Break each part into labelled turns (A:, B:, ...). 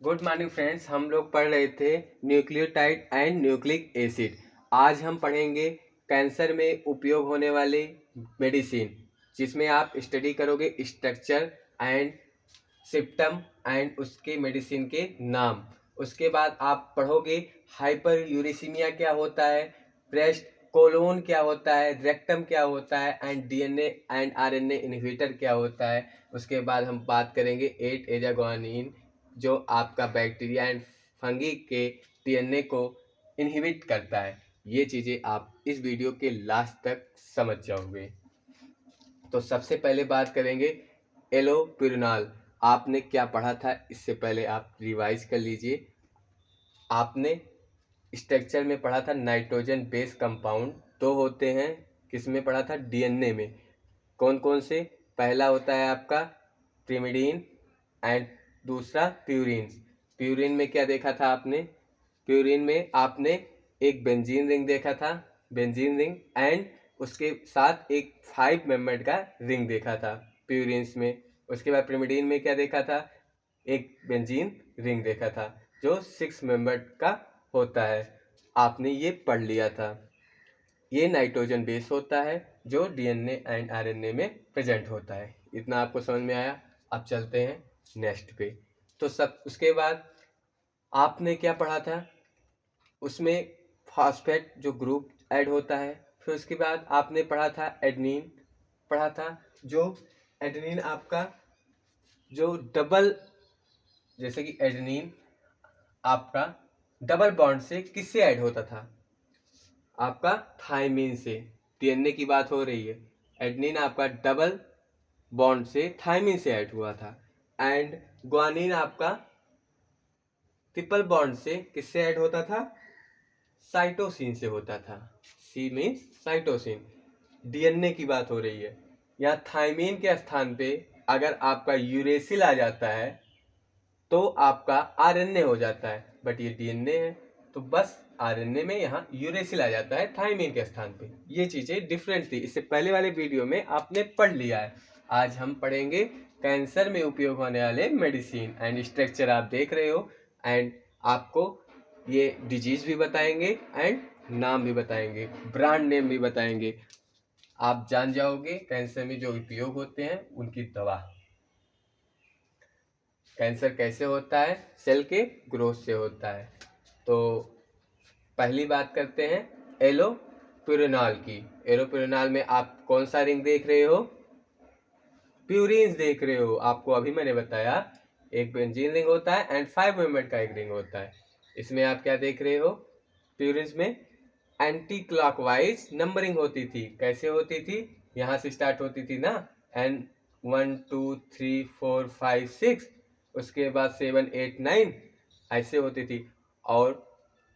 A: Good morning friends. हम लोग पढ़ रहे थे न्यूक्लियोटाइड एंड न्यूक्लिक एसिड। आज हम पढ़ेंगे कैंसर में उपयोग होने वाले मेडिसिन, जिसमें आप स्टडी करोगे स्ट्रक्चर एंड सिम्पटम एंड उसके मेडिसिन के नाम। उसके बाद आप पढ़ोगे हाइपर यूरेसीमिया क्या होता है, ब्रेस्ट कोलोन क्या होता है, रेक्टम क्या होता है and DNA and RNA inhibitor क्या होता है। उसके बाद हम बात करेंगे 8 एजा गुआनिन, जो आपका बैक्टीरिया एंड फंगी के डीएनए को इनहिबिट करता है। ये चीज़ें आप इस वीडियो के लास्ट तक समझ जाओगे। तो सबसे पहले बात करेंगे एलोप्यूरिनॉल। आपने क्या पढ़ा था, इससे पहले आप रिवाइज कर लीजिए। आपने स्ट्रक्चर में पढ़ा था नाइट्रोजन बेस कंपाउंड दो होते हैं। किसमें पढ़ा था? डीएनए में। कौन कौन से? पहला होता है आपका प्रिमिडीन एंड दूसरा प्यूरिन। प्यूरिन में क्या देखा था आपने? प्यूरिन में आपने एक बेंजीन रिंग देखा था, बेंजीन रिंग, एंड उसके साथ एक 5 मेंबर का रिंग देखा था प्यूरिन्स में। उसके बाद प्रिमिडीन में क्या देखा था? एक बेंजीन रिंग देखा था जो 6 मेंबर का होता है। आपने ये पढ़ लिया था। ये नाइट्रोजन बेस होता है जो डीएनए एंड आरएनए में प्रेजेंट होता है। इतना आपको समझ में आया? अब चलते हैं नेक्स्ट पे। तो सब उसके बाद आपने क्या पढ़ा था? उसमें फॉस्फेट जो ग्रुप ऐड होता है। फिर उसके बाद आपने पढ़ा था एडेनिन, पढ़ा था जो एडेनिन आपका जो डबल, जैसे कि एडेनिन आपका डबल बॉन्ड से किससे ऐड होता था? आपका थायमीन से। डीएनए की बात हो रही है। एडेनिन आपका डबल बॉन्ड से थायमीन से ऐड हुआ था एंड ग्वानिन आपका ट्रिपल बॉन्ड से किससे ऐड होता था? साइटोसिन से होता था। C means cytosine. डीएनए की बात हो रही है। यहाँ थायमीन के स्थान पे अगर आपका यूरेसिल आ जाता है तो आपका आरएनए हो जाता है, बट ये डीएनए है तो बस आरएनए में यहाँ यूरेसिल आ जाता है थायमीन के स्थान पे। ये चीज़ें डिफरेंट थी, इससे पहले वाले वीडियो में आपने पढ़ लिया है। आज हम पढ़ेंगे कैंसर में उपयोग होने वाले मेडिसिन एंड स्ट्रक्चर आप देख रहे हो, एंड आपको ये डिजीज भी बताएंगे एंड नाम भी बताएंगे, ब्रांड नेम भी बताएंगे। आप जान जाओगे कैंसर में जो उपयोग होते हैं उनकी दवा। कैंसर कैसे होता है? सेल के ग्रोथ से होता है। तो पहली बात करते हैं एलोप्यूरिनॉल की। एलोप्यूरिनॉल में आप कौन सा रिंग देख रहे हो? प्यूरिन्स देख रहे हो। आपको अभी मैंने बताया एक बेंजीन रिंग होता है एंड 5 मेंबर का एक रिंग होता है। इसमें आप क्या देख रहे हो? प्यूरिन्स में एंटी क्लॉकवाइज नंबरिंग होती थी। कैसे होती थी? यहाँ से स्टार्ट होती थी ना, एंड 1 2 3 4 5 6, उसके बाद 7 8 9 ऐसे होती थी। और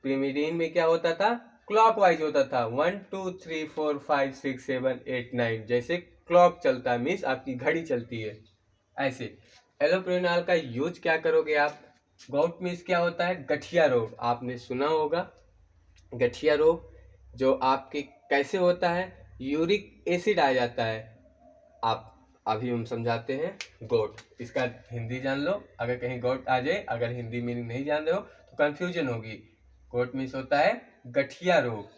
A: प्रिमिडीन में क्या होता था? क्लॉकवाइज होता था। 1 2 3 4 5 6 7 8 9, जैसे क्लॉक चलता है, मीन्स आपकी घड़ी चलती है ऐसे। एलोप्यूरिनॉल का यूज क्या करोगे आप? गाउट मीन्स क्या होता है? गठिया रोग। आपने सुना होगा गठिया रोग, जो आपके कैसे होता है? यूरिक एसिड आ जाता है। आप अभी हम समझाते हैं गोट। इसका हिंदी जान लो, अगर कहीं गोट आ जाए, अगर हिंदी मीनिंग नहीं जान रहे हो तो कंफ्यूजन होगी। गोट मीन्स होता है गठिया रोग।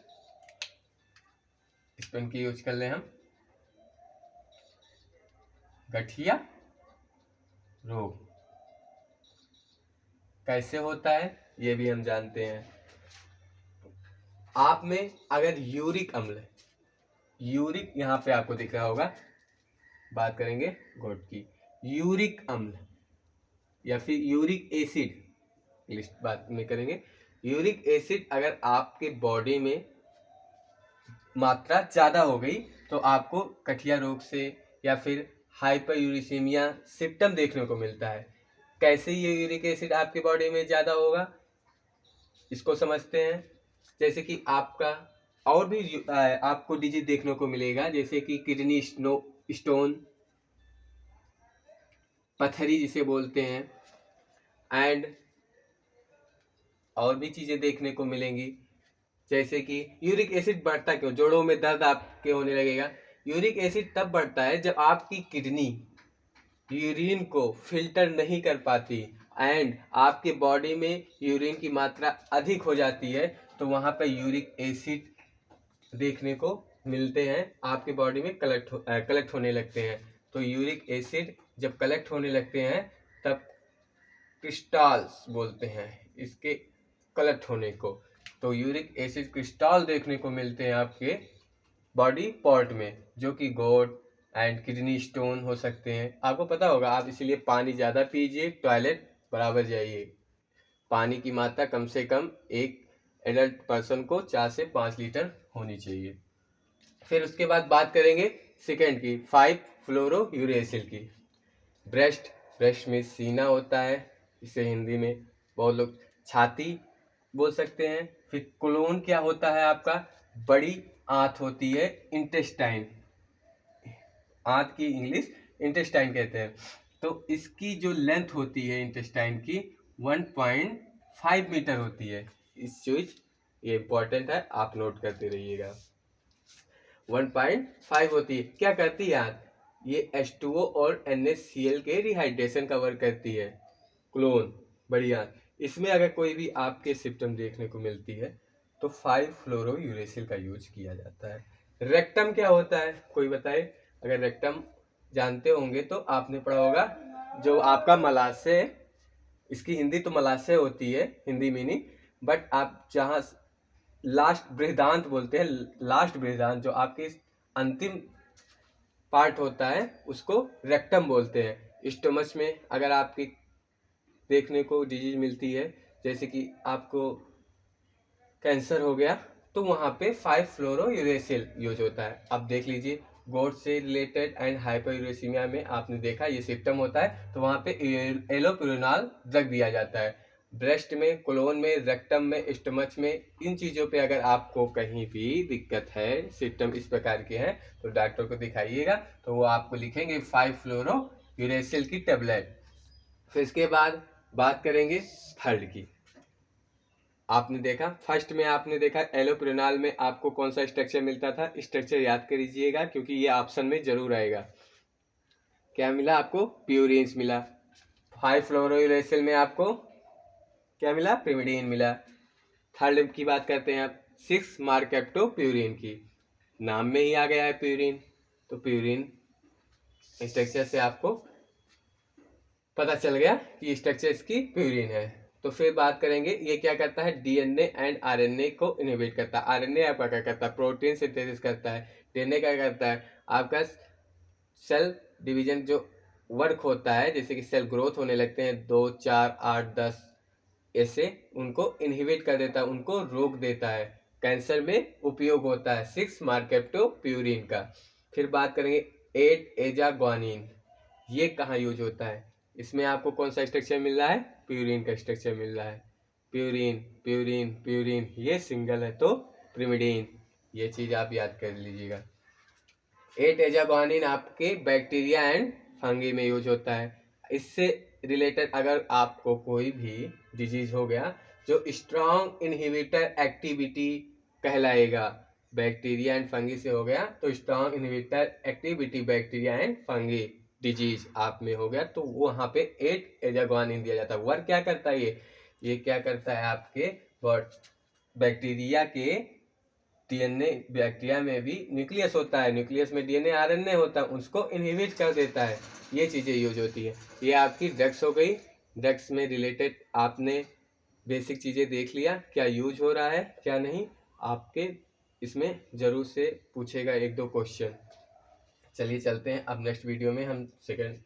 A: इस पेन की यूज कर ले हम, गठिया रोग कैसे होता है ये भी हम जानते हैं। आप में अगर यूरिक अम्ल, यूरिक यहाँ पे आपको दिख रहा होगा, बात करेंगे गोट की। यूरिक अम्ल या फिर यूरिक एसिड लिस्ट बात में करेंगे। यूरिक एसिड अगर आपके बॉडी में मात्रा ज़्यादा हो गई तो आपको गठिया रोग से या फिर हाइपर यूरिसीमिया सिम्टम देखने को मिलता है। कैसे ये यूरिक एसिड आपके बॉडी में ज़्यादा होगा इसको समझते हैं। जैसे कि आपका और भी आपको डिजीज देखने को मिलेगा, जैसे कि किडनी स्टोन, पथरी जिसे बोलते हैं, एंड और भी चीज़ें देखने को मिलेंगी। जैसे कि यूरिक एसिड बढ़ता क्यों? जोड़ों में दर्द आपके होने लगेगा। यूरिक एसिड तब बढ़ता है जब आपकी किडनी यूरिन को फिल्टर नहीं कर पाती एंड आपके बॉडी में यूरिन की मात्रा अधिक हो जाती है तो वहाँ पर यूरिक एसिड देखने को मिलते हैं, आपके बॉडी में कलेक्ट होने लगते हैं। तो यूरिक एसिड जब कलेक्ट होने लगते हैं तब क्रिस्टल्स बोलते हैं इसके कलेक्ट होने को। तो यूरिक एसिड क्रिस्टल देखने को मिलते हैं आपके बॉडी पार्ट में, जो कि गोट एंड किडनी स्टोन हो सकते हैं। आपको पता होगा, आप इसीलिए पानी ज़्यादा पीजिए, टॉयलेट बराबर जाइए। पानी की मात्रा कम से कम एक एडल्ट पर्सन को 4 से 5 लीटर होनी चाहिए। फिर उसके बाद बात करेंगे सेकेंड की, 5 फ्लोरोयूरेसिल की। ब्रेस्ट में सीना होता है, इसे हिंदी में बहुत लोग छाती बोल सकते हैं। फिर कोलोन क्या होता है आपका, बड़ी आंत होती है, इंटेस्टाइन, आंत की इंग्लिश इंटेस्टाइन कहते हैं। तो इसकी जो लेंथ होती है इंटेस्टाइन की 1.5 मीटर होती है। इस चीज ये इंपॉर्टेंट है, आप नोट करते रहिएगा। 1.5 होती है। क्या करती है आंत, ये H2O और NaCl के रिहाइड्रेशन का वर्क करती है। क्लोन बड़ी आंत, इसमें अगर कोई भी आपके सिम्टम देखने को मिलती है तो 5 फ्लोरोयूरेसिल का यूज किया जाता है। रेक्टम क्या होता है, कोई बताए? अगर रेक्टम जानते होंगे तो आपने पढ़ा होगा, जो आपका मलाशय, इसकी हिंदी तो मलाशय होती है हिंदी मीनिंग, बट आप जहाँ लास्ट बृहदांत बोलते हैं, लास्ट बृहदांत जो आपके अंतिम पार्ट होता है उसको रेक्टम बोलते हैं। स्टमच में अगर आपकी देखने को डिजीज मिलती है, जैसे कि आपको कैंसर हो गया, तो वहाँ पे 5 फ्लोरोयूरेसिल यूज होता है। अब देख लीजिए, गोट से रिलेटेड एंड हाइपरयूरेसीमिया में आपने देखा ये सिम्टम होता है तो वहाँ पे एलोप्यूरिनॉल ड्रग दिया जाता है। ब्रेस्ट में, कोलोन में, रेक्टम में, स्टमच में, इन चीज़ों पे अगर आपको कहीं भी दिक्कत है, सिम्टम इस प्रकार के हैं, तो डॉक्टर को दिखाइएगा, तो वो आपको लिखेंगे 5 फ्लोरोयूरेसिल की टेबलेट। फिर इसके बाद बात करेंगे थर्ड की। आपने देखा, फर्स्ट में आपने देखा एलोप्रिनॉल में आपको कौन सा स्ट्रक्चर मिलता था, स्ट्रक्चर याद करिएगा क्योंकि ये ऑप्शन में जरूर आएगा। क्या मिला आपको, प्यूरिन्स मिला। 5 फ्लोरोयूरेसिल में आपको क्या मिला, पिरिमिडीन मिला। थर्ड की बात करते हैं आप, 6 मार्केप्टोप्यूरिन की। नाम में ही आ गया है प्यूरिन, तो प्यूरिन स्ट्रक्चर से आपको पता चल गया कि स्ट्रक्चर इसकी प्यूरिन है। तो फिर बात करेंगे ये क्या करता है, डीएनए एंड आरएनए को इनहिबिट करता है। आरएनए आपका क्या करता है, प्रोटीन सिंथेसिस करता है। डीएनए क्या करता है, आपका सेल डिवीजन जो वर्क होता है, जैसे कि सेल ग्रोथ होने लगते हैं 2, 4, 8, 10 ऐसे, उनको इनहिबिट कर देता है, उनको रोक देता है। कैंसर में उपयोग होता है 6 मार्केप्टोप्यूरिन का। फिर बात करेंगे 8 एजाग्वानिन, ये कहाँ यूज होता है, इसमें आपको कौन सा स्ट्रक्चर मिल रहा है, प्यूरिन का स्ट्रक्चर मिल रहा है। प्यूरिन प्यूरिन प्यूरिन, ये सिंगल है तो प्रिमिडीन, ये चीज आप याद कर लीजिएगा। 8 एजाग्वानिन आपके बैक्टीरिया एंड फंगी में यूज होता है। इससे रिलेटेड अगर आपको कोई भी डिजीज हो गया जो स्ट्रॉन्ग इनहिबिटर एक्टिविटी कहलाएगा, बैक्टीरिया एंड फंगी से हो गया तो strong inhibitor activity bacteria and fungi disease आप में हो गया, तो वहाँ पे 8 एजाग्वानिन दिया जाता है। वर्क क्या करता है ये क्या करता है, आपके बैक्टीरिया के डीएनए, बैक्टीरिया में भी न्यूक्लियस होता है, न्यूक्लियस में डीएनए आरएनए होता है, उसको इनहिबिट कर देता है। ये चीज़ें यूज होती है। ये आपकी ड्रग्स हो गई। ड्रग्स में रिलेटेड आपने बेसिक चीज़ें देख लिया, क्या यूज हो रहा है क्या नहीं, आपके इसमें ज़रूर से पूछेगा 1-2 क्वेश्चन। चलिए चलते हैं, अब नेक्स्ट वीडियो में हम सेकंड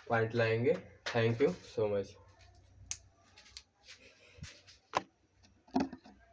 A: पॉइंट लाएंगे। Thank you so much.